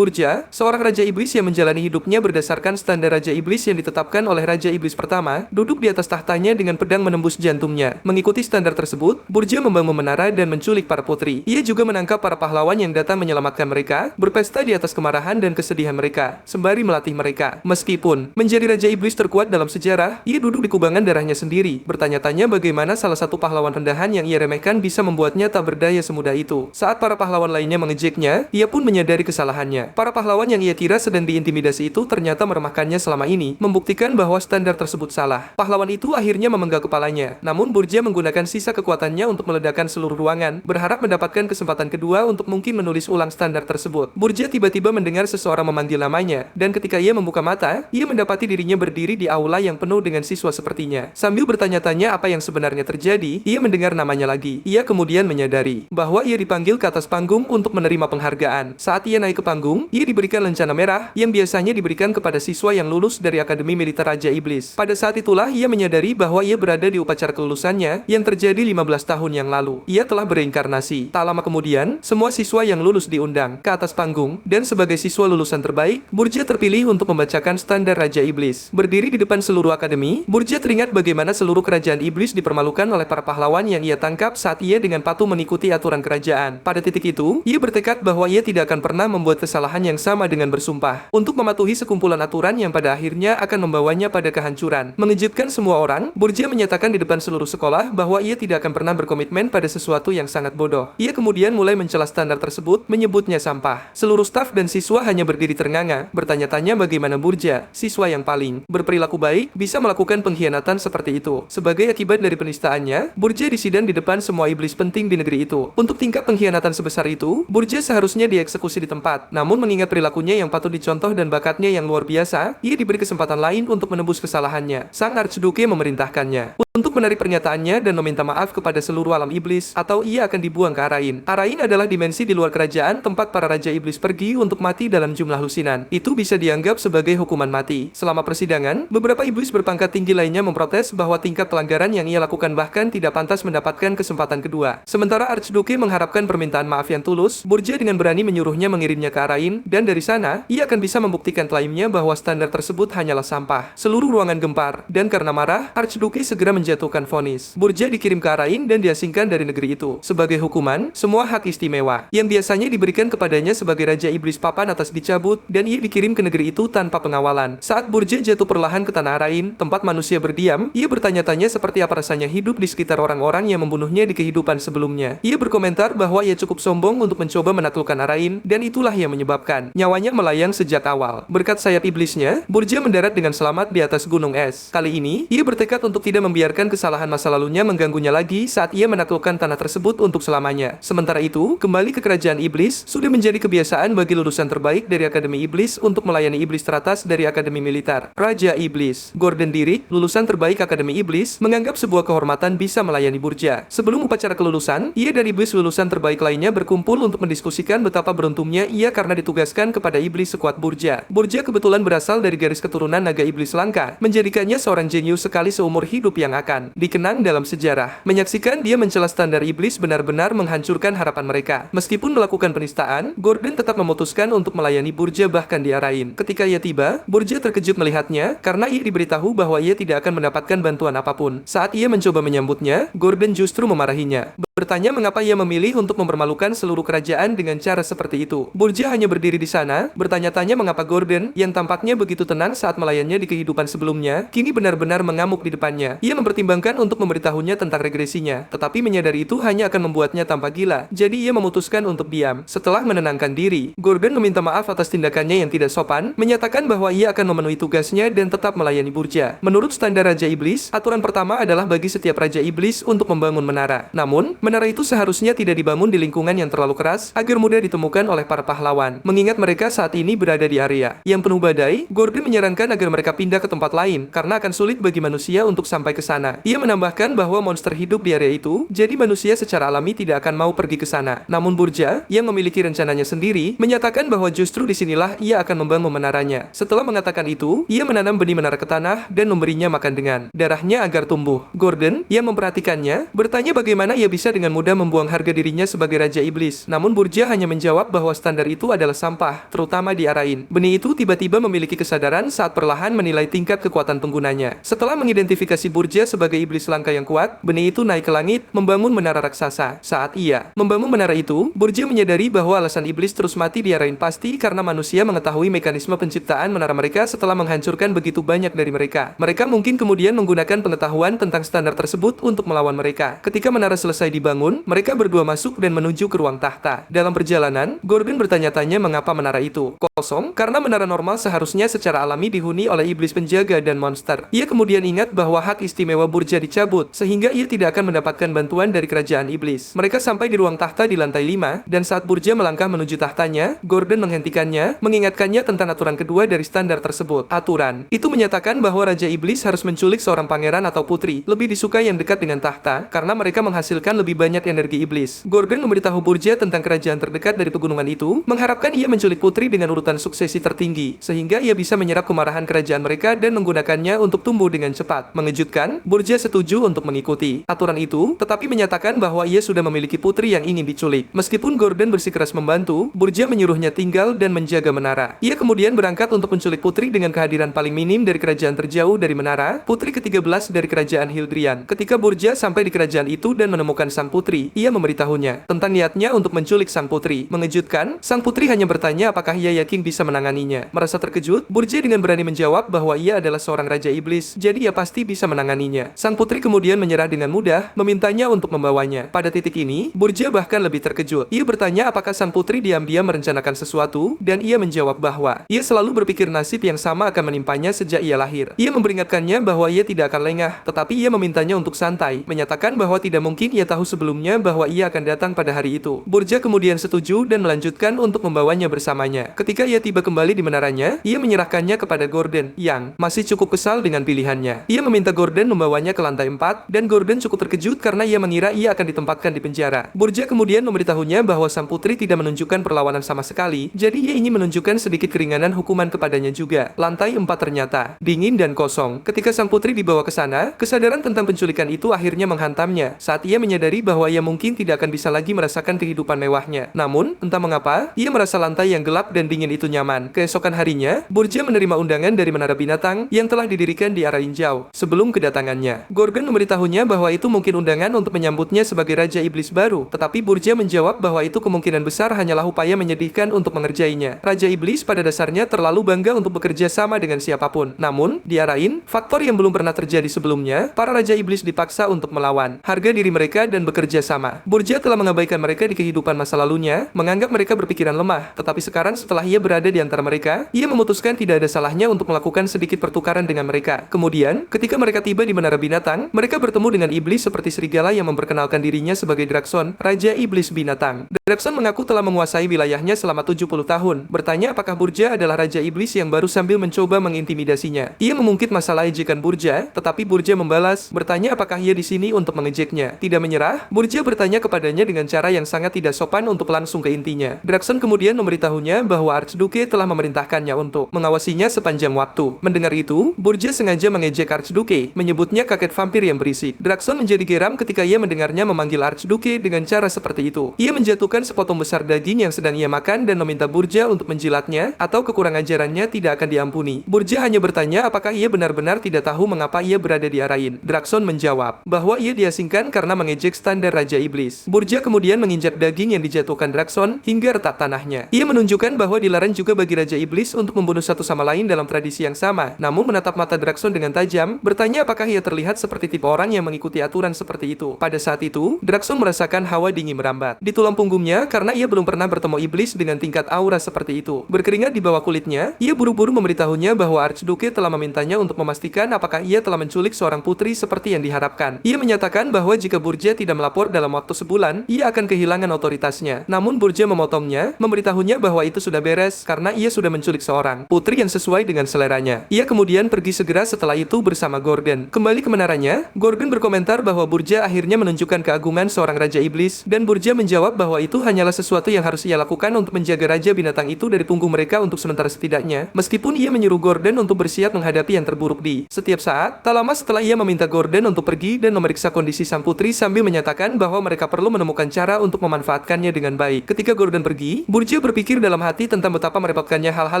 Burja, seorang Raja Iblis yang menjalani hidupnya berdasarkan standar Raja Iblis yang ditetapkan oleh Raja Iblis pertama, duduk di atas tahtanya dengan pedang menembus jantungnya. Mengikuti standar tersebut, Burja membangun menara dan menculik para putri. Ia juga menangkap para pahlawan yang datang menyelamatkan mereka, berpesta di atas kemarahan dan kesedihan mereka, sembari melatih mereka. Meskipun menjadi Raja Iblis terkuat dalam sejarah, ia duduk di kubangan darahnya sendiri, bertanya-tanya bagaimana salah satu pahlawan rendahan yang ia remehkan bisa membuatnya tak berdaya semudah itu. Saat para pahlawan lainnya mengejeknya, ia pun menyadari kesalahannya. Para pahlawan yang ia kira sedang diintimidasi itu ternyata meremehkannya selama ini, membuktikan bahwa standar tersebut salah. Pahlawan itu akhirnya memenggak kepalanya. Namun Burja menggunakan sisa kekuatannya untuk meledakkan seluruh ruangan, berharap mendapatkan kesempatan kedua untuk mungkin menulis ulang standar tersebut. Burja tiba-tiba mendengar seseorang memanggil namanya, dan ketika ia membuka mata, ia mendapati dirinya berdiri di aula yang penuh dengan siswa sepertinya. Sambil bertanya-tanya apa yang sebenarnya terjadi, ia mendengar namanya lagi. Ia kemudian menyadari bahwa ia dipanggil ke atas panggung untuk menerima penghargaan. Saat ia naik ke panggung, ia diberikan lencana merah yang biasanya diberikan kepada siswa yang lulus dari Akademi Militer Raja Iblis. Pada saat itulah ia menyadari bahwa ia berada di upacara kelulusannya yang terjadi 15 tahun yang lalu. Ia telah bereinkarnasi. Tak lama kemudian, semua siswa yang lulus diundang ke atas panggung, dan sebagai siswa lulusan terbaik, Burja terpilih untuk membacakan standar Raja Iblis. Berdiri di depan seluruh akademi, Burja teringat bagaimana seluruh kerajaan iblis dipermalukan oleh para pahlawan yang ia tangkap saat ia dengan patuh mengikuti aturan kerajaan. Pada titik itu, ia bertekad bahwa ia tidak akan pernah membuat kesalahan yang sama dengan bersumpah untuk mematuhi sekumpulan aturan yang pada akhirnya akan membawanya pada kehancuran. Mengejutkan semua orang, Burja menyatakan di depan seluruh sekolah bahwa ia tidak akan pernah berkomitmen pada sesuatu yang sangat bodoh. Ia kemudian mulai mencela standar tersebut, menyebutnya sampah. Seluruh staf dan siswa hanya berdiri ternganga, bertanya-tanya bagaimana Burja, siswa yang paling berperilaku baik, bisa melakukan pengkhianatan seperti itu. Sebagai akibat dari penistaannya, Burja disidang di depan semua iblis penting di negeri itu. Untuk tingkat pengkhianatan sebesar itu, Burja seharusnya dieksekusi di tempat. Namun mengingat perilakunya yang patut dicontoh dan bakatnya yang luar biasa, ia diberi kesempatan lain untuk menebus kesalahannya. Sang Archduke memerintahkannya untuk menarik pernyataannya dan meminta maaf kepada seluruh alam iblis, atau ia akan dibuang ke Arain. Arain adalah dimensi di luar kerajaan tempat para raja iblis pergi untuk mati dalam jumlah lusinan. Itu bisa dianggap sebagai hukuman mati. Selama persidangan, beberapa iblis berpangkat tinggi lainnya memprotes bahwa tingkat pelanggaran yang ia lakukan bahkan tidak pantas mendapatkan kesempatan kedua. Sementara Archduke mengharapkan permintaan maaf yang tulus, Burja dengan berani menyuruhnya mengirimnya ke Arain, dan dari sana, ia akan bisa membuktikan klaimnya bahwa standar tersebut hanyalah sampah. Seluruh ruangan gempar, dan karena marah, Archduke segera menjatuhkan vonis. Burja dikirim ke Arain dan diasingkan dari negeri itu. Sebagai hukuman, semua hak istimewa yang biasanya diberikan kepadanya sebagai Raja Iblis papan atas dicabut, dan ia dikirim ke negeri itu tanpa pengawalan. Saat Burja jatuh perlahan ke tanah Arain, tempat manusia berdiam, ia bertanya-tanya seperti apa rasanya hidup di sekitar orang-orang yang membunuhnya di kehidupan sebelumnya. Ia berkomentar bahwa ia cukup sombong untuk mencoba menaklukkan Arain, dan itulah yang menyebabkan nyawanya melayang sejak awal. Berkat sayap iblisnya, Burja mendarat dengan selamat di atas gunung es. Kali ini, ia bertekad untuk tidak membiarkan kesalahan masa lalunya mengganggunya lagi saat ia menaklukkan tanah tersebut untuk selamanya. Sementara itu, kembali ke kerajaan iblis sudah menjadi kebiasaan bagi lulusan terbaik dari Akademi Iblis untuk melayani iblis teratas dari Akademi Militer. Raja Iblis Gordon Dirk, lulusan terbaik Akademi Iblis, menganggap sebuah kehormatan bisa melayani Burja. Sebelum upacara kelulusan, ia dan iblis lulusan terbaik lainnya berkumpul untuk mendiskusikan betapa beruntungnya ia karena ditugaskan kepada iblis sekuat Burja. Burja kebetulan berasal dari garis keturunan naga iblis langka, menjadikannya seorang jenius sekali seumur hidup yang akan dikenang dalam sejarah. Menyaksikan dia mencela standar iblis benar-benar menghancurkan harapan mereka. Meskipun melakukan penistaan, Gordon tetap memutuskan untuk melayani Burja bahkan di Arain. Ketika ia tiba, Burja terkejut melihatnya karena ia diberitahu bahwa ia tidak akan mendapatkan bantuan apapun. Saat ia mencoba menyambutnya, Gordon justru memarahinya. Bertanya mengapa ia memilih untuk mempermalukan seluruh kerajaan dengan cara seperti itu. Burja hanya berdiri di sana, bertanya-tanya mengapa Gordon, yang tampaknya begitu tenang saat melayannya di kehidupan sebelumnya, kini benar-benar mengamuk di depannya. Ia mempertimbangkan untuk memberitahunya tentang regresinya, tetapi menyadari itu hanya akan membuatnya tampak gila. Jadi ia memutuskan untuk diam. Setelah menenangkan diri, Gordon meminta maaf atas tindakannya yang tidak sopan, menyatakan bahwa ia akan memenuhi tugasnya dan tetap melayani Burja. Menurut standar Raja Iblis, aturan pertama adalah bagi setiap Raja Iblis untuk membangun menara. Namun, menara itu seharusnya tidak dibangun di lingkungan yang terlalu keras agar mudah ditemukan oleh para pahlawan. Mengingat mereka saat ini berada di area yang penuh badai, Gordon menyarankan agar mereka pindah ke tempat lain karena akan sulit bagi manusia untuk sampai ke sana. Ia menambahkan bahwa monster hidup di area itu, jadi manusia secara alami tidak akan mau pergi ke sana. Namun Burja, yang memiliki rencananya sendiri, menyatakan bahwa justru disinilah ia akan membangun menaranya. Setelah mengatakan itu, ia menanam benih menara ke tanah dan memberinya makan dengan darahnya agar tumbuh. Gordon, yang memperhatikannya, bertanya bagaimana ia bisa bisa dengan mudah membuang harga dirinya sebagai Raja Iblis. Namun Burja hanya menjawab bahwa standar itu adalah sampah, terutama di Arain. Benih itu tiba-tiba memiliki kesadaran saat perlahan menilai tingkat kekuatan penggunanya. Setelah mengidentifikasi Burja sebagai iblis langka yang kuat, benih itu naik ke langit, membangun menara raksasa. Saat ia membangun menara itu, Burja menyadari bahwa alasan iblis terus mati di Arain pasti karena manusia mengetahui mekanisme penciptaan menara mereka setelah menghancurkan begitu banyak dari mereka. Mereka mungkin kemudian menggunakan pengetahuan tentang standar tersebut untuk melawan mereka. Ketika menara selesai dibangun, mereka berdua masuk dan menuju ke ruang tahta. Dalam perjalanan, Gorgon bertanya-tanya mengapa menara itu kosong, karena menara normal seharusnya secara alami dihuni oleh iblis penjaga dan monster. Ia kemudian ingat bahwa hak istimewa Burja dicabut, sehingga ia tidak akan mendapatkan bantuan dari kerajaan iblis. Mereka sampai di ruang tahta di lantai 5, dan saat Burja melangkah menuju tahtanya, Gordon menghentikannya, mengingatkannya tentang aturan kedua dari standar tersebut. Aturan itu menyatakan bahwa Raja Iblis harus menculik seorang pangeran atau putri, lebih disukai yang dekat dengan tahta, karena mereka menghasilkan lebih banyak energi iblis. Gordon memberitahu Burja tentang kerajaan terdekat dari pegunungan itu, mengharapkan ia menculik putri dengan urutan suksesi tertinggi, sehingga ia bisa menyerap kemarahan kerajaan mereka dan menggunakannya untuk tumbuh dengan cepat. Mengejutkan, Burja setuju untuk mengikuti aturan itu, tetapi menyatakan bahwa ia sudah memiliki putri yang ingin diculik. Meskipun Gordon bersikeras membantu, Burja menyuruhnya tinggal dan menjaga menara. Ia kemudian berangkat untuk menculik putri dengan kehadiran paling minim dari kerajaan terjauh dari menara, putri ke-13 dari kerajaan Hildrian. Ketika Burja sampai di kerajaan itu dan menemukan sang putri, ia memberitahunya tentang niatnya untuk menculik sang putri. Mengejutkan, sang putri hanya bertanya apakah ia yakin bisa menanganinya. Merasa terkejut, Burja dengan berani menjawab bahwa ia adalah seorang Raja Iblis, jadi ia pasti bisa menanganinya. Sang putri kemudian menyerah dengan mudah, memintanya untuk membawanya. Pada titik ini, Burja bahkan lebih terkejut. Ia bertanya apakah sang putri diam-diam merencanakan sesuatu, dan ia menjawab bahwa ia selalu berpikir nasib yang sama akan menimpanya sejak ia lahir. Ia memperingatkannya bahwa ia tidak akan lengah, tetapi ia memintanya untuk santai, menyatakan bahwa tidak mungkin ia tahu sebelumnya bahwa ia akan datang pada hari itu. Burja kemudian setuju dan melanjutkan untuk membawanya bersamanya. Ketika ia tiba kembali di menaranya, ia menyerahkannya kepada Gordon, yang masih cukup kesal dengan pilihannya. Ia meminta Gordon membawanya ke lantai 4, dan Gordon cukup terkejut karena ia mengira ia akan ditempatkan di penjara. Burja kemudian memberitahunya bahwa sang putri tidak menunjukkan perlawanan sama sekali, jadi ia ingin menunjukkan sedikit keringanan hukuman kepadanya juga. Lantai 4 ternyata dingin dan kosong. Ketika sang putri dibawa ke sana, kesadaran tentang penculikan itu akhirnya menghantamnya saat ia menyadari bahwa ia mungkin tidak akan bisa lagi merasakan kehidupan mewahnya. Namun, entah mengapa, ia merasa lantai yang gelap dan dingin itu nyaman. Keesokan harinya, Burja menerima undangan dari Menara Binatang yang telah didirikan di Arain Jauh. Sebelum kedatangannya, Gorgon memberitahunya bahwa itu mungkin undangan untuk menyambutnya sebagai Raja Iblis baru, tetapi Burja menjawab bahwa itu kemungkinan besar hanyalah upaya menyedihkan untuk mengerjainya. Raja Iblis pada dasarnya terlalu bangga untuk bekerja sama dengan siapapun. Namun, di Arain, faktor yang belum pernah terjadi sebelumnya, para Raja Iblis dipaksa untuk melawan harga diri mereka dan bekerja sama. Burja telah mengabaikan mereka di kehidupan masa lalunya, menganggap mereka berpikiran lemah, tetapi sekarang setelah ia berada di antara mereka, ia memutuskan tidak ada salahnya untuk melakukan sedikit pertukaran dengan mereka. Kemudian, ketika mereka tiba di Menara Binatang, mereka bertemu dengan iblis seperti serigala yang memperkenalkan dirinya sebagai Drakson, Raja Iblis Binatang. Drakson mengaku telah menguasai wilayahnya selama 70 tahun, bertanya apakah Burja adalah Raja Iblis yang baru sambil mencoba mengintimidasinya. Ia mengungkit masalah ejekan Burja, tetapi Burja membalas, bertanya apakah ia di sini untuk mengejeknya. Tidak menyerah, Burja bertanya kepadanya dengan cara yang sangat tidak sopan untuk langsung ke intinya. Drakson kemudian memberitahunya bahwa Archduke telah memerintahkannya untuk mengawasinya sepanjang waktu. Mendengar itu, Burja sengaja mengejek Archduke, menyebutnya kakek vampir yang berisik. Drakson menjadi geram ketika ia mendengarnya memanggil Archduke dengan cara seperti itu. Ia menjatuhkan sepotong besar daging yang sedang ia makan dan meminta Burja untuk menjilatnya, atau kekurangan ajarannya tidak akan diampuni. Burja hanya bertanya apakah ia benar-benar tidak tahu mengapa ia berada di Arain. Drakson menjawab bahwa ia diasingkan karena mengejek standar Raja Iblis. Burja kemudian menginjak daging yang dijatuhkan Drakson hingga retak tanahnya. Ia menunjukkan bahwa dilarang juga bagi Raja Iblis untuk membunuh satu sama lain dalam tradisi yang sama. Namun menatap mata Drakson dengan tajam, bertanya apakah ia terlihat seperti tipe orang yang mengikuti aturan seperti itu. Pada saat itu, Drakson merasakan hawa dingin merambat di tulang punggungnya karena ia belum pernah bertemu iblis dengan tingkat aura seperti itu. Berkeringat di bawah kulitnya, ia buru-buru memberitahunya bahwa Archduke telah memintanya untuk memastikan apakah ia telah menculik seorang putri seperti yang diharapkan. Ia menyatakan bahwa jika Burja tidak melapor dalam waktu sebulan, ia akan kehilangan otoritasnya. Namun Burja memotongnya, memberitahunya bahwa itu sudah beres karena ia sudah menculik seorang putri yang sesuai dengan seleranya. Ia kemudian pergi segera setelah itu bersama Gordon. Kembali ke menaranya, Gordon berkomentar bahwa Burja akhirnya menunjukkan keagungan seorang Raja Iblis, dan Burja menjawab bahwa itu hanyalah sesuatu yang harus ia lakukan untuk menjaga Raja Binatang itu dari punggung mereka untuk sementara setidaknya, meskipun ia menyuruh Gordon untuk bersiap menghadapi yang terburuk di setiap saat. Tak lama setelah ia meminta Gordon untuk pergi dan memeriksa kondisi sang putri sambil menyatakan menyatakan bahwa mereka perlu menemukan cara untuk memanfaatkannya dengan baik. Ketika Gordon pergi, Burja berpikir dalam hati tentang betapa merepotkannya hal-hal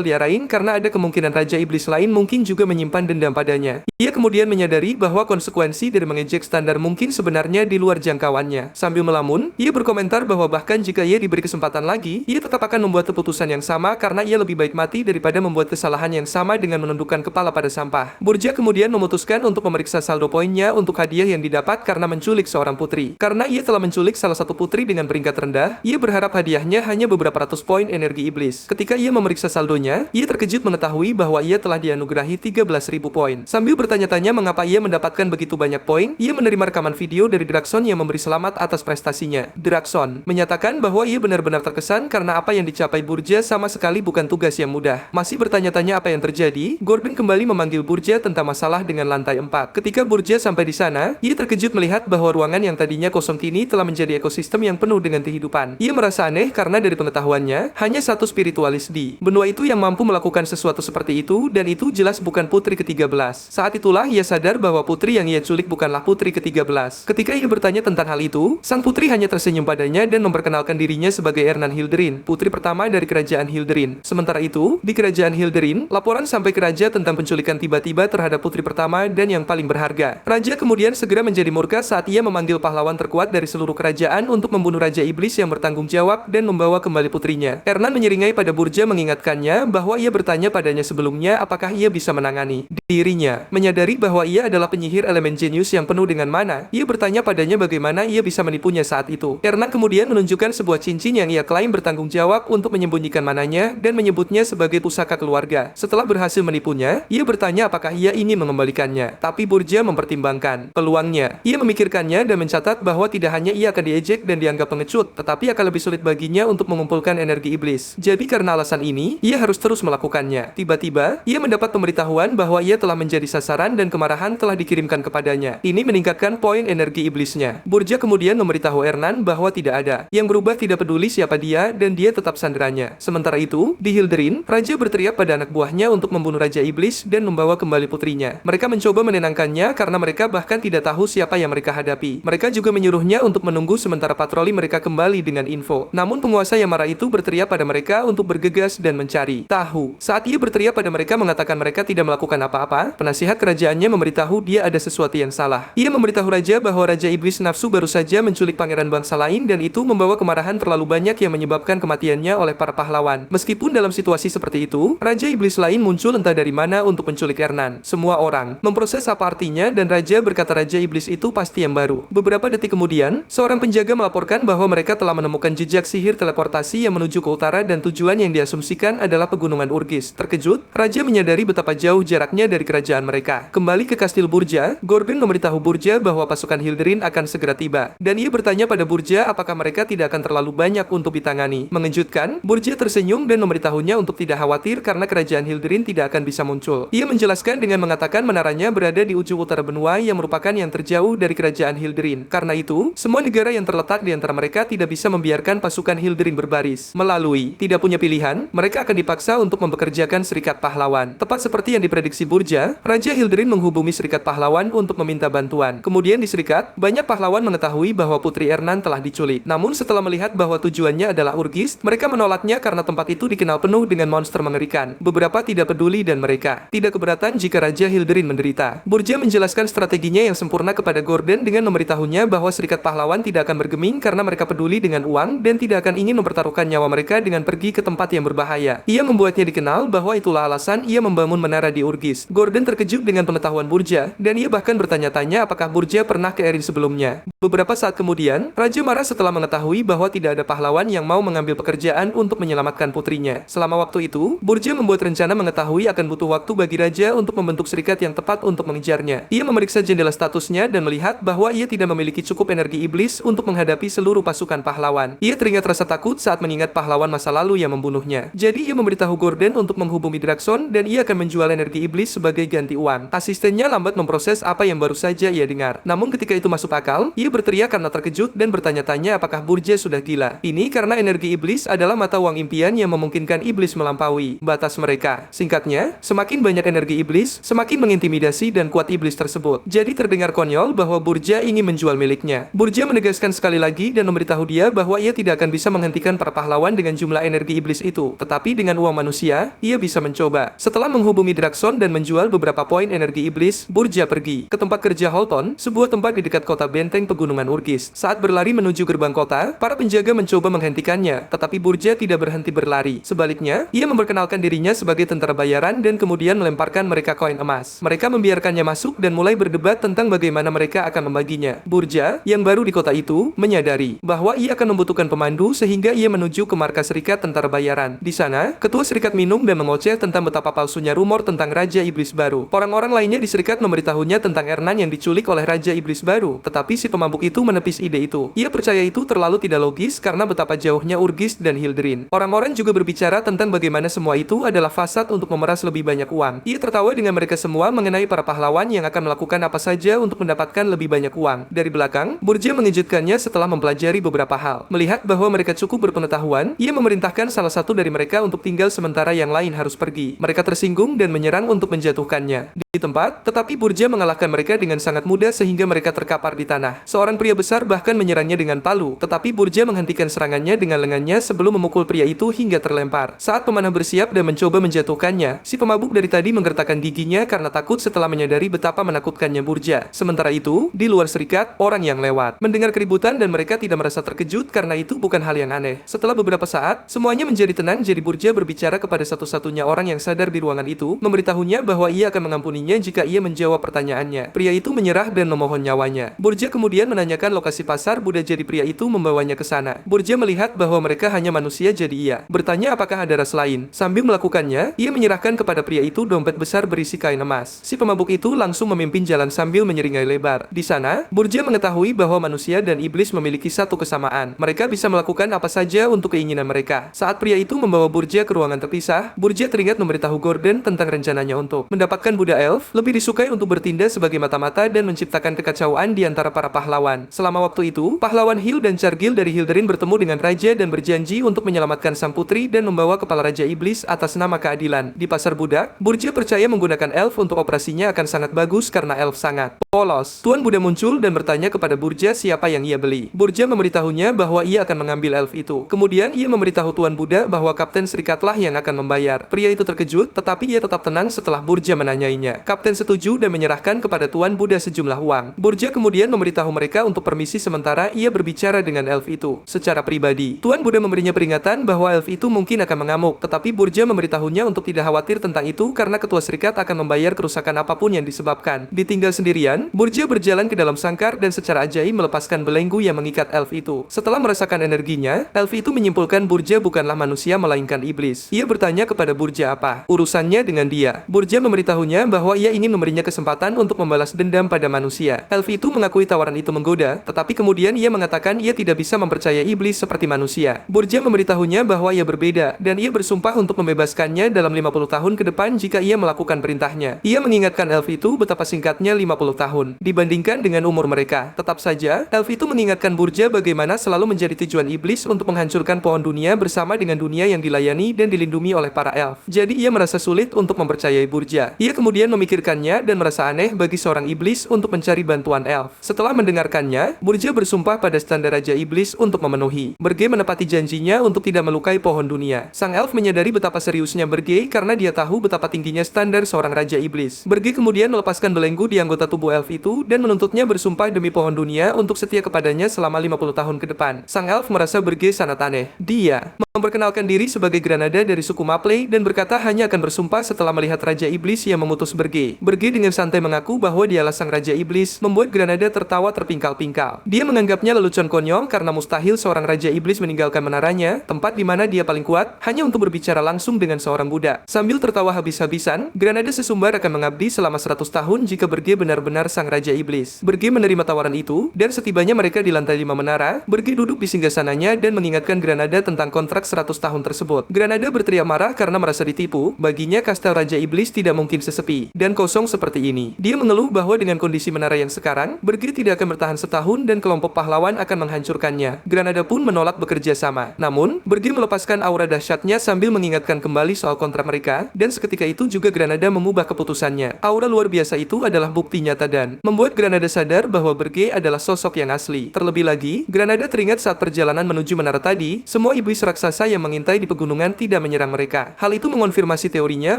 dia lain karena ada kemungkinan Raja Iblis lain mungkin juga menyimpan dendam padanya. Ia kemudian menyadari bahwa konsekuensi dari mengejek standar mungkin sebenarnya di luar jangkauannya. Sambil melamun, ia berkomentar bahwa bahkan jika ia diberi kesempatan lagi, ia tetap akan membuat keputusan yang sama karena ia lebih baik mati daripada membuat kesalahan yang sama dengan menundukkan kepala pada sampah. Burja kemudian memutuskan untuk memeriksa saldo poinnya untuk hadiah yang didapat karena menculik seorang putri. Karena ia telah menculik salah satu putri dengan peringkat rendah, ia berharap hadiahnya hanya beberapa ratus poin energi iblis. Ketika ia memeriksa saldonya, ia terkejut mengetahui bahwa ia telah dianugerahi 13.000 poin. Sambil bertanya-tanya mengapa ia mendapatkan begitu banyak poin, ia menerima rekaman video dari Drakson yang memberi selamat atas prestasinya. Drakson menyatakan bahwa ia benar-benar terkesan karena apa yang dicapai Burja sama sekali bukan tugas yang mudah. Masih bertanya-tanya apa yang terjadi, Gordon kembali memanggil Burja tentang masalah dengan lantai 4. Ketika Burja sampai di sana, ia terkejut melihat bahwa ruangan yang tadinya kosong kini telah menjadi ekosistem yang penuh dengan kehidupan. Ia merasa aneh karena dari pengetahuannya, hanya satu spiritualis di benua itu yang mampu melakukan sesuatu seperti itu, dan itu jelas bukan putri ke-13. Saat itulah ia sadar bahwa putri yang ia culik bukanlah putri ke-13. Ketika ia bertanya tentang hal itu, sang putri hanya tersenyum padanya dan memperkenalkan dirinya sebagai Ernan Hilderin, putri pertama dari kerajaan Hilderin. Sementara itu, di kerajaan Hilderin, laporan sampai ke raja tentang penculikan tiba-tiba terhadap putri pertama dan yang paling berharga. Raja kemudian segera menjadi murka saat ia memanggil pahlawan terkuat dari seluruh kerajaan untuk membunuh Raja Iblis yang bertanggung jawab dan membawa kembali putrinya. Ernan menyeringai pada Burja mengingatkannya bahwa ia bertanya padanya sebelumnya apakah ia bisa menangani dirinya. Menyadari bahwa ia adalah penyihir elemen jenius yang penuh dengan mana, ia bertanya padanya bagaimana ia bisa menipunya saat itu. Ernan kemudian menunjukkan sebuah cincin yang ia klaim bertanggung jawab untuk menyembunyikan mananya dan menyebutnya sebagai pusaka keluarga. Setelah berhasil menipunya, ia bertanya apakah ia ingin mengembalikannya. Tapi Burja mempertimbangkan peluangnya. Ia memikirkannya dan mencatat bahwa tidak hanya ia akan diejek dan dianggap pengecut, tetapi akan lebih sulit baginya untuk mengumpulkan energi iblis. Jadi karena alasan ini, ia harus terus melakukannya. Tiba-tiba, ia mendapat pemberitahuan bahwa ia telah menjadi sasaran dan kemarahan telah dikirimkan kepadanya. Ini meningkatkan poin energi iblisnya. Burja kemudian memberitahu Ernan bahwa tidak ada yang berubah, tidak peduli siapa dia, dan dia tetap sanderanya. Sementara itu, di Hilderin, Raja berteriak pada anak buahnya untuk membunuh Raja Iblis dan membawa kembali putrinya. Mereka mencoba menenangkannya karena mereka bahkan tidak tahu siapa yang mereka hadapi. Mereka juga menyuruhnya untuk menunggu sementara patroli mereka kembali dengan info. Namun penguasa yang marah itu berteriak pada mereka untuk bergegas dan mencari tahu. Saat ia berteriak pada mereka mengatakan mereka tidak melakukan apa-apa, penasihat kerajaannya memberitahu dia ada sesuatu yang salah. Ia memberitahu Raja bahwa Raja Iblis nafsu baru saja menculik pangeran bangsa lain dan itu membawa kemarahan terlalu banyak yang menyebabkan kematiannya oleh para pahlawan. Meskipun dalam situasi seperti itu, Raja Iblis lain muncul entah dari mana untuk menculik Ernan. Semua orang memproses apa artinya dan Raja berkata Raja Iblis itu pasti yang baru. Beberapa detik kemudian, seorang penjaga melaporkan bahwa mereka telah menemukan jejak sihir teleportasi yang menuju ke utara dan tujuan yang diasumsikan adalah pegunungan Urgis. Terkejut, Raja menyadari betapa jauh jaraknya dari kerajaan mereka. Kembali ke kastil Burja, Gordon memberitahu Burja bahwa pasukan Hilderin akan segera tiba. Dan ia bertanya pada Burja apakah mereka tidak akan terlalu banyak untuk ditangani. Mengejutkan, Burja tersenyum dan memberitahunya untuk tidak khawatir karena kerajaan Hilderin tidak akan bisa muncul. Ia menjelaskan dengan mengatakan menaranya berada di ujung utara benua yang merupakan yang terjauh dari kerajaan Hilderin. Karena itu, semua negara yang terletak di antara mereka tidak bisa membiarkan pasukan Hilderin berbaris. Melalui tidak punya pilihan, mereka akan dipaksa untuk mempekerjakan serikat pahlawan. Tepat seperti yang diprediksi Burja, Raja Hilderin menghubungi serikat pahlawan untuk meminta bantuan. Kemudian di serikat, banyak pahlawan mengetahui bahwa putri Ernan telah diculik. Namun setelah melihat bahwa tujuannya adalah Urgis, mereka menolaknya karena tempat itu dikenal penuh dengan monster mengerikan. Beberapa tidak peduli dan mereka tidak keberatan jika Raja Hilderin menderita. Burja menjelaskan strateginya yang sempurna kepada Gordon dengan memberitahunya bahwa serikat pahlawan tidak akan bergeming karena mereka peduli dengan uang dan tidak akan ingin mempertaruhkan nyawa mereka dengan pergi ke tempat yang berbahaya. Ia membuatnya dikenal bahwa itulah alasan ia membangun menara di Urgis. Gordon terkejut dengan pengetahuan Burja dan ia bahkan bertanya-tanya apakah Burja pernah ke Erin sebelumnya. Beberapa saat kemudian, Raja marah setelah mengetahui bahwa tidak ada pahlawan yang mau mengambil pekerjaan untuk menyelamatkan putrinya. Selama waktu itu, Burja membuat rencana mengetahui akan butuh waktu bagi Raja untuk membentuk serikat yang tepat untuk mengejarnya. Ia memeriksa jendela statusnya dan melihat bahwa ia tidak memiliki cukup energi iblis untuk menghadapi seluruh pasukan pahlawan. Ia teringat rasa takut saat mengingat pahlawan masa lalu yang membunuhnya. Jadi ia memberitahu Gordon untuk menghubungi Drakson dan ia akan menjual energi iblis sebagai ganti uang. Asistennya lambat memproses apa yang baru saja ia dengar. Namun ketika itu masuk akal, ia berteriak karena terkejut dan bertanya-tanya apakah Burja sudah gila. Ini karena energi iblis adalah mata uang impian yang memungkinkan iblis melampaui batas mereka. Singkatnya, semakin banyak energi iblis, semakin mengintimidasi dan kuat iblis tersebut. Jadi terdengar konyol bahwa Burja ingin menjual milik miliknya. Burja menegaskan sekali lagi dan memberitahu dia bahwa ia tidak akan bisa menghentikan para pahlawan dengan jumlah energi iblis itu, tetapi dengan uang manusia, ia bisa mencoba. Setelah menghubungi Drakson dan menjual beberapa poin energi iblis, Burja pergi ke tempat kerja Holton, sebuah tempat di dekat kota benteng pegunungan Urgis. Saat berlari menuju gerbang kota, para penjaga mencoba menghentikannya, tetapi Burja tidak berhenti berlari. Sebaliknya, ia memperkenalkan dirinya sebagai tentara bayaran dan kemudian melemparkan mereka koin emas. Mereka membiarkannya masuk dan mulai berdebat tentang bagaimana mereka akan membaginya. Burja, yang baru di kota itu, menyadari bahwa ia akan membutuhkan pemandu sehingga ia menuju ke markas serikat tentara bayaran. Di sana, ketua serikat minum dan mengoceh tentang betapa palsunya rumor tentang Raja Iblis baru. Orang-orang lainnya di serikat memberitahunya tentang Ernan yang diculik oleh Raja Iblis baru, tetapi si pemabuk itu menepis ide itu. Ia percaya itu terlalu tidak logis karena betapa jauhnya Urgis dan Hildrin. Orang-orang juga berbicara tentang bagaimana semua itu adalah fasad untuk memeras lebih banyak uang. Ia tertawa dengan mereka semua mengenai para pahlawan yang akan melakukan apa saja untuk mendapatkan lebih banyak uang. Dari belakang, Burja mengejutkannya setelah mempelajari beberapa hal. Melihat bahwa mereka cukup berpengetahuan, ia memerintahkan salah satu dari mereka untuk tinggal sementara yang lain harus pergi. Mereka tersinggung dan menyerang untuk menjatuhkannya di tempat, tetapi Burja mengalahkan mereka dengan sangat mudah sehingga mereka terkapar di tanah. Seorang pria besar bahkan menyerangnya dengan palu, tetapi Burja menghentikan serangannya dengan lengannya sebelum memukul pria itu hingga terlempar. Saat pemanah bersiap dan mencoba menjatuhkannya, si pemabuk dari tadi menggertakkan giginya karena takut setelah menyadari betapa menakutkannya Burja. Sementara itu, di luar serikat, orang yang lewat mendengar keributan dan mereka tidak merasa terkejut karena itu bukan hal yang aneh. Setelah beberapa saat, semuanya menjadi tenang jadi Burja berbicara kepada satu-satunya orang yang sadar di ruangan itu, memberitahunya bahwa ia akan mengampuninya jika ia menjawab pertanyaannya. Pria itu menyerah dan memohon nyawanya. Burja kemudian menanyakan lokasi pasar Buddha jadi pria itu membawanya ke sana. Burja melihat bahwa mereka hanya manusia jadi ia bertanya apakah ada ras lain. Sambil melakukannya, ia menyerahkan kepada pria itu dompet besar berisi kain emas. Si pemabuk itu langsung memimpin jalan sambil menyeringai lebar. Di sana, Burja mengetahui bahwa manusia dan iblis memiliki satu kesamaan. Mereka bisa melakukan apa saja untuk keinginan mereka. Saat pria itu membawa Burja ke ruangan terpisah, Burja teringat memberitahu Gordon tentang rencananya untuk mendapatkan Buddha Elf, lebih disukai untuk bertindak sebagai mata-mata dan menciptakan kekacauan di antara para pahlawan. Selama waktu itu, pahlawan Hill dan Cargill dari Hildrin bertemu dengan Raja dan berjanji untuk menyelamatkan sang putri dan membawa kepala Raja Iblis atas nama keadilan. Di pasar budak, Burja percaya menggunakan elf untuk operasinya akan sangat bagus karena elf sangat polos. Tuan Buddha muncul dan bertanya kepada Burja siapa yang ia beli. Burja memberitahunya bahwa ia akan mengambil elf itu. Kemudian ia memberitahu Tuan Buddha bahwa Kapten Serikatlah yang akan membayar. Pria itu terkejut, tetapi ia tetap tenang setelah Burja menanyainya. Kapten setuju dan menyerahkan kepada Tuan Buddha sejumlah uang. Burja kemudian memberitahu mereka untuk permisi sementara ia berbicara dengan elf itu. Secara pribadi, Tuan Buddha memberinya peringatan bahwa elf itu mungkin akan mengamuk, tetapi Burja memberitahunya untuk tidak khawatir tentang itu karena ketua serikat akan membayar kerusakan apapun yang disebabkan. Ditinggal sendirian, Burja berjalan ke dalam sangkar dan secara ajaib melepaskan belenggu yang mengikat elf itu. Setelah merasakan energinya, elf itu menyimpulkan Burja bukanlah manusia melainkan iblis. Ia bertanya kepada Burja apa urusannya dengan dia. Burja memberitahunya bahwa ia ingin memberinya kesempatan untuk membalas dendam pada manusia. Elf itu mengakui tawaran itu menggoda, tetapi kemudian ia mengatakan ia tidak bisa mempercayai iblis seperti manusia. Burja memberitahunya bahwa ia berbeda, dan ia bersumpah untuk membebaskannya dalam 50 tahun ke depan jika ia melakukan perintahnya. Ia mengingatkan elf itu betapa singkatnya 50 tahun dibandingkan dengan umur mereka. Tetap saja, elf itu mengingatkan Burja bagaimana selalu menjadi tujuan iblis untuk menghancurkan pohon dunia bersama dengan dunia yang dilayani dan dilindungi oleh para elf. Jadi ia merasa sulit untuk mempercayai Burja. Ia kemudian memikirkannya dan merasa aneh bagi seorang iblis untuk mencari bantuan elf. Setelah mendengarkannya, Burja bersumpah pada standar Raja Iblis untuk memenuhi. Berge menepati janjinya untuk tidak melukai pohon dunia. Sang elf menyadari betapa seriusnya Berge karena dia tahu betapa tingginya standar seorang Raja Iblis. Berge kemudian melepaskan belenggu di anggota tubuh elf itu dan menuntutnya bersumpah demi pohon dunia untuk setia kepadanya selama 50 tahun ke depan. Sang elf merasa Berge sangat aneh. Dia memperkenalkan diri sebagai Granada dari suku Mapley dan berkata hanya akan bersumpah setelah melihat Raja Iblis yang memutus Berge. Berge dengan santai mengaku bahwa dialah sang Raja Iblis, membuat Granada tertawa terpingkal-pingkal. Dia menganggapnya lelucon konyol karena mustahil seorang Raja Iblis meninggalkan menaranya, tempat di mana dia paling kuat, hanya untuk berbicara langsung dengan seorang budak. Sambil tertawa habis-habisan, Granada sesumbar akan mengabdi selama 100 tahun jika Berge benar-benar sang Raja Iblis. Berge menerima tawaran itu, dan setibanya mereka di lantai 5 menara, Berge duduk di singgasananya dan mengingatkan Granada tentang kontrak jarak 100 tahun tersebut. Granada berteriak marah karena merasa ditipu, baginya kastel Raja Iblis tidak mungkin sesepi dan kosong seperti ini. Dia mengeluh bahwa dengan kondisi menara yang sekarang, Berge tidak akan bertahan setahun dan kelompok pahlawan akan menghancurkannya. Granada pun menolak bekerja sama. Namun, Berge melepaskan aura dahsyatnya sambil mengingatkan kembali soal kontrak mereka, dan seketika itu juga Granada mengubah keputusannya. Aura luar biasa itu adalah bukti nyata dan membuat Granada sadar bahwa Berge adalah sosok yang asli. Terlebih lagi, Granada teringat saat perjalanan menuju menara tadi, semua iblis raksasa yang mengintai di pegunungan tidak menyerang mereka. Hal itu mengonfirmasi teorinya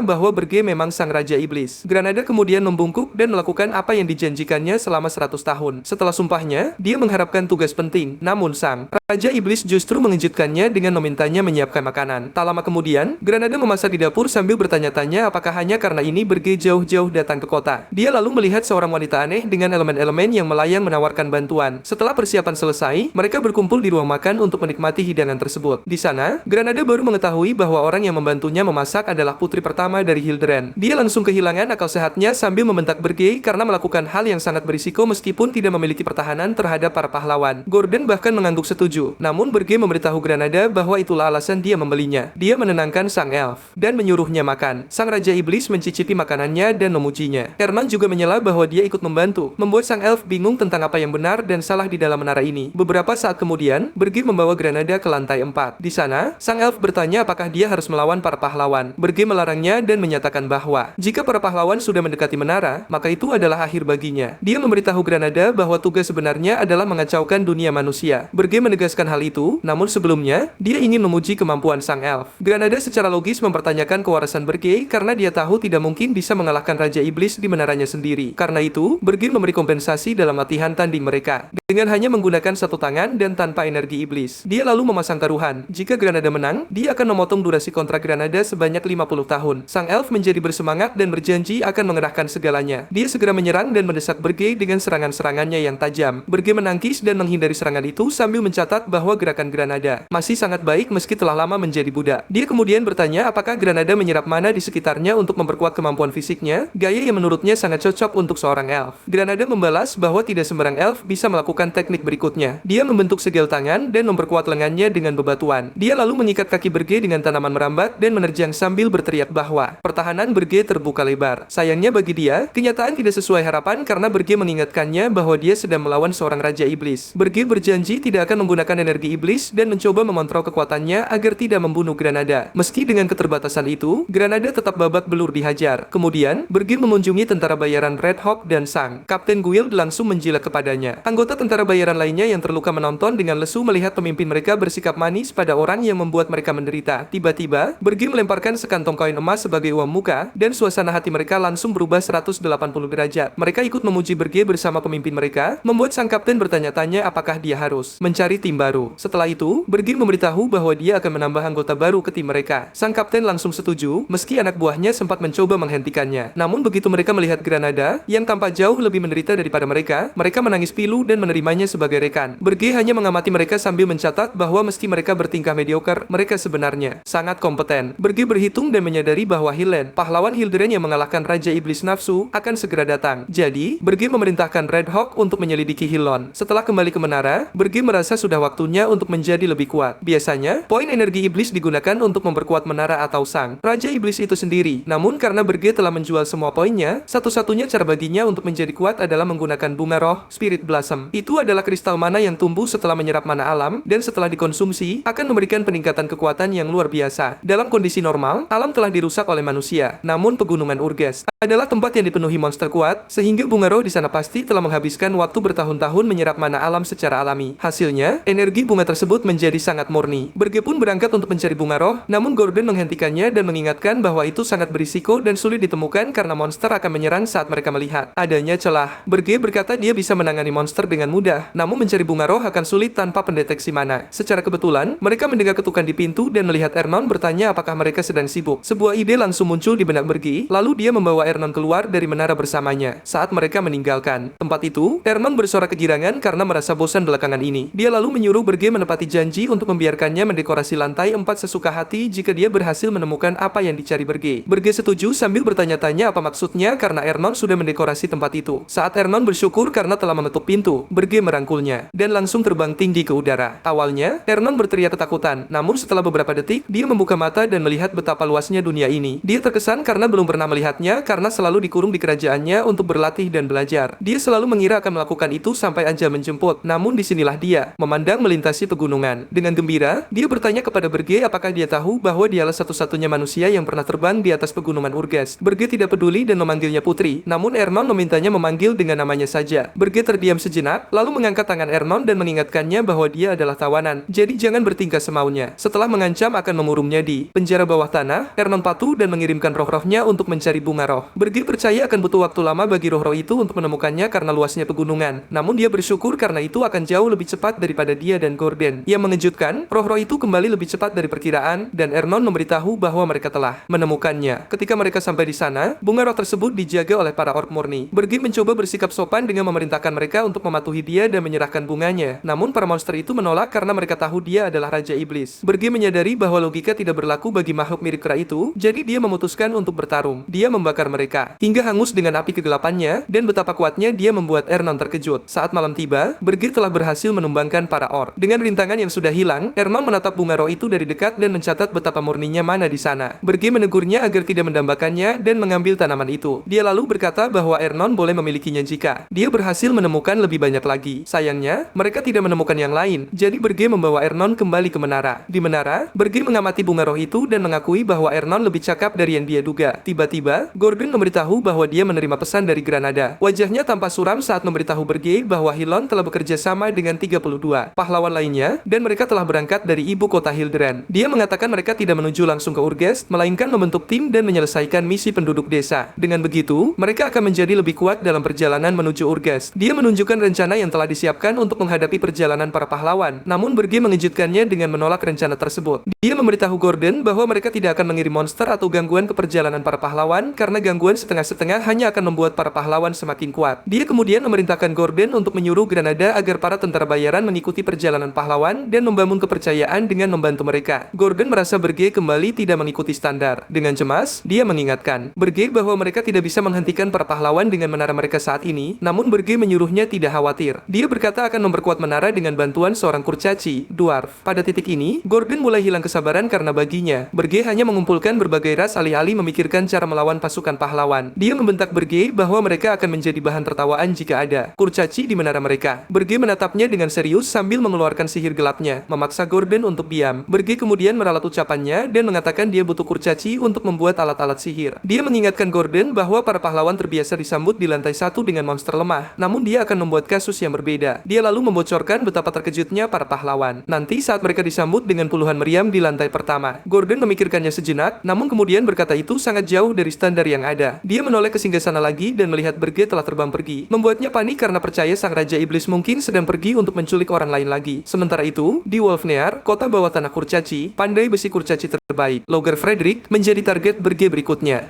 bahwa Berge memang sang Raja Iblis. Granada kemudian membungkuk dan melakukan apa yang dijanjikannya selama 100 tahun. Setelah sumpahnya, dia mengharapkan tugas penting. Namun sang Raja Iblis justru mengejutkannya dengan memintanya menyiapkan makanan. Tak lama kemudian, Granada memasak di dapur sambil bertanya-tanya apakah hanya karena ini Berge jauh-jauh datang ke kota. Dia lalu melihat seorang wanita aneh dengan elemen-elemen yang melayang menawarkan bantuan. Setelah persiapan selesai, mereka berkumpul di ruang makan untuk menikmati hidangan tersebut. Di sana, Granada baru mengetahui bahwa orang yang membantunya memasak adalah putri pertama dari Hildebrand. Dia langsung kehilangan akal sehatnya sambil membentak Berge karena melakukan hal yang sangat berisiko meskipun tidak memiliki pertahanan terhadap para pahlawan. Gordon bahkan mengangguk setuju. Namun Berge memberitahu Granada bahwa itulah alasan dia membelinya. Dia menenangkan sang elf dan menyuruhnya makan. Sang Raja Iblis mencicipi makanannya dan memujinya. Herman juga menyela bahwa dia ikut membantu, membuat sang elf bingung tentang apa yang benar dan salah di dalam menara ini. Beberapa saat kemudian, Berge membawa Granada ke lantai 4. Di sana, sang elf bertanya apakah dia harus melawan para pahlawan. Berge melarangnya dan menyatakan bahwa jika para pahlawan sudah mendekati menara, maka itu adalah akhir baginya. Dia memberitahu Granada bahwa tugas sebenarnya adalah mengacaukan dunia manusia. Berge menegaskan hal itu, namun sebelumnya, dia ingin memuji kemampuan sang elf. Granada secara logis mempertanyakan kewarasan Berge karena dia tahu tidak mungkin bisa mengalahkan Raja Iblis di menaranya sendiri. Karena itu, Berge memberi kompensasi dalam latihan tanding mereka dengan hanya menggunakan satu tangan dan tanpa energi iblis. Dia lalu memasang taruhan. Jika Granada menang, dia akan memotong durasi kontrak Granada sebanyak 50 tahun. Sang elf menjadi bersemangat dan berjanji akan mengerahkan segalanya. Dia segera menyerang dan mendesak Berge dengan serangan-serangannya yang tajam. Berge menangkis dan menghindari serangan itu sambil mencatat bahwa gerakan Granada masih sangat baik meski telah lama menjadi budak. Dia kemudian bertanya apakah Granada menyerap mana di sekitarnya untuk memperkuat kemampuan fisiknya, gaya yang menurutnya sangat cocok untuk seorang elf. Granada membalas bahwa tidak sembarang elf bisa melakukan teknik berikutnya. Dia membentuk segel tangan dan memperkuat lengannya dengan bebatuan. Dia lalu mengikat kaki Berge dengan tanaman merambat dan menerjang sambil berteriak bahwa pertahanan Berge terbuka lebar. Sayangnya bagi dia, kenyataan tidak sesuai harapan karena Berge mengingatkannya bahwa dia sedang melawan seorang Raja Iblis. Berge berjanji tidak akan menggunakan energi iblis dan mencoba mengontrol kekuatannya agar tidak membunuh Granada. Meski dengan keterbatasan itu, Granada tetap babak belur dihajar. Kemudian, Berge mengunjungi tentara bayaran Red Hawk dan sang Kapten Guild langsung menjilat kepadanya. Anggota tentara bayaran lainnya yang terluka menonton dengan lesu melihat pemimpin mereka bersikap manis pada orang yang membuat mereka menderita. Tiba-tiba, Berge melemparkan sekantong koin emas sebagai uang muka dan suasana hati mereka langsung berubah 180 derajat. Mereka ikut memuji Berge bersama pemimpin mereka, membuat sang kapten bertanya-tanya apakah dia harus mencari tim baru. Setelah itu, Berge memberitahu bahwa dia akan menambah anggota baru ke tim mereka. Sang kapten langsung setuju, meski anak buahnya sempat mencoba menghentikannya. Namun begitu mereka melihat Granada, yang tampak jauh lebih menderita daripada mereka menangis pilu dan menerimanya sebagai rekan. Berge hanya mengamati mereka sambil mencatat bahwa meski mereka bertingkah mediocre, mereka sebenarnya sangat kompeten. Berge berhitung dan menyadari bahwa Hillen, pahlawan Hildebrand yang mengalahkan Raja Iblis Nafsu, akan segera datang. Jadi, Berge memerintahkan Red Hawk untuk menyelidiki Hillon. Setelah kembali ke menara, Berge merasa sudah waktunya untuk menjadi lebih kuat. Biasanya, poin energi iblis digunakan untuk memperkuat menara atau sang Raja Iblis itu sendiri. Namun karena Berge telah menjual semua poinnya, satu-satunya cara baginya untuk menjadi kuat adalah menggunakan bunga roh Spirit Blossom. Itu adalah kristal mana yang tumbuh setelah menyerap mana alam dan setelah dikonsumsi akan memberikan peningkatan kekuatan yang luar biasa. Dalam kondisi normal, alam telah dirusak oleh manusia. Namun pegunungan Urges adalah tempat yang dipenuhi monster kuat, sehingga bunga roh di sana pasti telah menghabiskan waktu bertahun-tahun menyerap mana alam secara alami. Hasilnya, energi bunga tersebut menjadi sangat murni. Berge pun berangkat untuk mencari bunga roh, namun Gordon menghentikannya dan mengingatkan bahwa itu sangat berisiko dan sulit ditemukan karena monster akan menyerang saat mereka melihat adanya celah. Berge berkata dia bisa menangani monster dengan mudah, namun mencari bunga roh akan sulit tanpa pendeteksi mana. Secara kebetulan, mereka mendengar ketukan di pintu dan melihat Herman bertanya apakah mereka sedang sibuk. Sebuah ide langsung muncul di benak Berge, lalu dia membawa Ernon keluar dari menara bersamanya. Saat mereka meninggalkan tempat itu, Ernon bersorak kegirangan karena merasa bosan belakangan ini. Dia lalu menyuruh Berge menepati janji untuk membiarkannya mendekorasi lantai 4 sesuka hati jika dia berhasil menemukan apa yang dicari Berge. Berge setuju sambil bertanya-tanya apa maksudnya karena Ernon sudah mendekorasi tempat itu. Saat Ernon bersyukur karena telah menutup pintu, Berge merangkulnya dan langsung terbang tinggi ke udara. Awalnya, Ernon berteriak ketakutan, namun setelah beberapa detik, dia membuka mata dan melihat betapa luasnya dunia ini. Dia terkesan karena belum pernah melihatnya karena selalu dikurung di kerajaannya untuk berlatih dan belajar. Dia selalu mengira akan melakukan itu sampai ajal menjemput, namun disinilah dia, memandang melintasi pegunungan. Dengan gembira, dia bertanya kepada Berge apakah dia tahu bahwa dialah satu-satunya manusia yang pernah terbang di atas pegunungan Urgas. Berge tidak peduli dan memanggilnya putri, namun Ernon memintanya memanggil dengan namanya saja. Berge terdiam sejenak, lalu mengangkat tangan Ernon dan mengingatkannya bahwa dia adalah tawanan, jadi jangan bertingkah semaunya. Setelah mengancam akan memurungnya di penjara bawah tanah, Ernon patuh dan mengirimkan roh-rohnya untuk mencari bunga roh. Berge percaya akan butuh waktu lama bagi roh-roh itu untuk menemukannya karena luasnya pegunungan. Namun dia bersyukur karena itu akan jauh lebih cepat daripada dia dan Gordon. Yang mengejutkan, roh-roh itu kembali lebih cepat dari perkiraan dan Ernon memberitahu bahwa mereka telah menemukannya. Ketika mereka sampai di sana, bunga roh tersebut dijaga oleh para orc murni. Berge mencoba bersikap sopan dengan memerintahkan mereka untuk mematuhi dia dan menyerahkan bunganya. Namun para monster itu menolak karena mereka tahu dia adalah Raja Iblis. Berge menyadari bahwa logika tidak berlaku bagi makhluk mirip kera itu, jadi dia memutuskan untuk bertarung. Dia membakar mereka hingga hangus dengan api kegelapannya, dan betapa kuatnya dia membuat Ernon terkejut. Saat malam tiba, Berge telah berhasil menumbangkan para orc. Dengan rintangan yang sudah hilang, Ernon menatap bunga roh itu dari dekat dan mencatat betapa murninya mana di sana. Berge menegurnya agar tidak mendambakannya dan mengambil tanaman itu. Dia lalu berkata bahwa Ernon boleh memilikinya jika dia berhasil menemukan lebih banyak lagi. Sayangnya, mereka tidak menemukan yang lain, jadi Berge membawa Ernon kembali ke menara. Di menara, Berge mengamati bunga roh itu dan mengakui bahwa Ernon lebih cakap dari yang dia duga. Tiba-tiba, Gordon memberitahu bahwa dia menerima pesan dari Granada. Wajahnya tampak suram saat memberitahu Berge bahwa Hilon telah bekerja sama dengan 32 pahlawan lainnya, dan mereka telah berangkat dari ibu kota Hildren. Dia mengatakan mereka tidak menuju langsung ke Urgas, melainkan membentuk tim dan menyelesaikan misi penduduk desa. Dengan begitu, mereka akan menjadi lebih kuat dalam perjalanan menuju Urgas. Dia menunjukkan rencana yang telah disiapkan untuk menghadapi perjalanan para pahlawan, namun Berge mengejutkannya dengan menolak rencana tersebut. Dia memberitahu Gordon bahwa mereka tidak akan mengirim monster atau gangguan ke perjalanan para pahlawan karena gangguan setengah-setengah hanya akan membuat para pahlawan semakin kuat. Dia kemudian memerintahkan Gordon untuk menyuruh Granada agar para tentara bayaran mengikuti perjalanan pahlawan dan membangun kepercayaan dengan membantu mereka. Gordon merasa Berge kembali tidak mengikuti standar. Dengan cemas, dia mengingatkan Berge bahwa mereka tidak bisa menghentikan para pahlawan dengan menara mereka saat ini, namun Berge menyuruhnya tidak khawatir. Dia berkata akan memperkuat menara dengan bantuan seorang kurcaci, dwarf. Pada titik ini, Gordon mulai hilang kesabaran karena baginya, Berge hanya mengumpulkan berbagai ras alih-alih memikirkan cara melawan pasukan pahlawan. Dia membentak Berge bahwa mereka akan menjadi bahan tertawaan jika ada kurcaci di menara mereka. Berge menatapnya dengan serius sambil mengeluarkan sihir gelapnya, memaksa Gordon untuk diam. Berge kemudian meralat ucapannya dan mengatakan dia butuh kurcaci untuk membuat alat-alat sihir. Dia mengingatkan Gordon bahwa para pahlawan terbiasa disambut di lantai 1 dengan monster lemah, namun dia akan membuat kasus yang berbeda. Dia lalu membocorkan betapa terkejutnya para pahlawan nanti saat mereka disambut dengan puluhan meriam di lantai pertama. Gordon memikirkannya sejenak, namun kemudian berkata itu sangat jauh dari standar yang ada. Dia menoleh ke singgasana lagi dan melihat Berge telah terbang pergi. Membuatnya panik karena percaya sang Raja Iblis mungkin sedang pergi untuk menculik orang lain lagi. Sementara itu, di Wolfnear, kota bawah tanah kurcaci, pandai besi kurcaci terbaik, Logger Frederick menjadi target Berge berikutnya.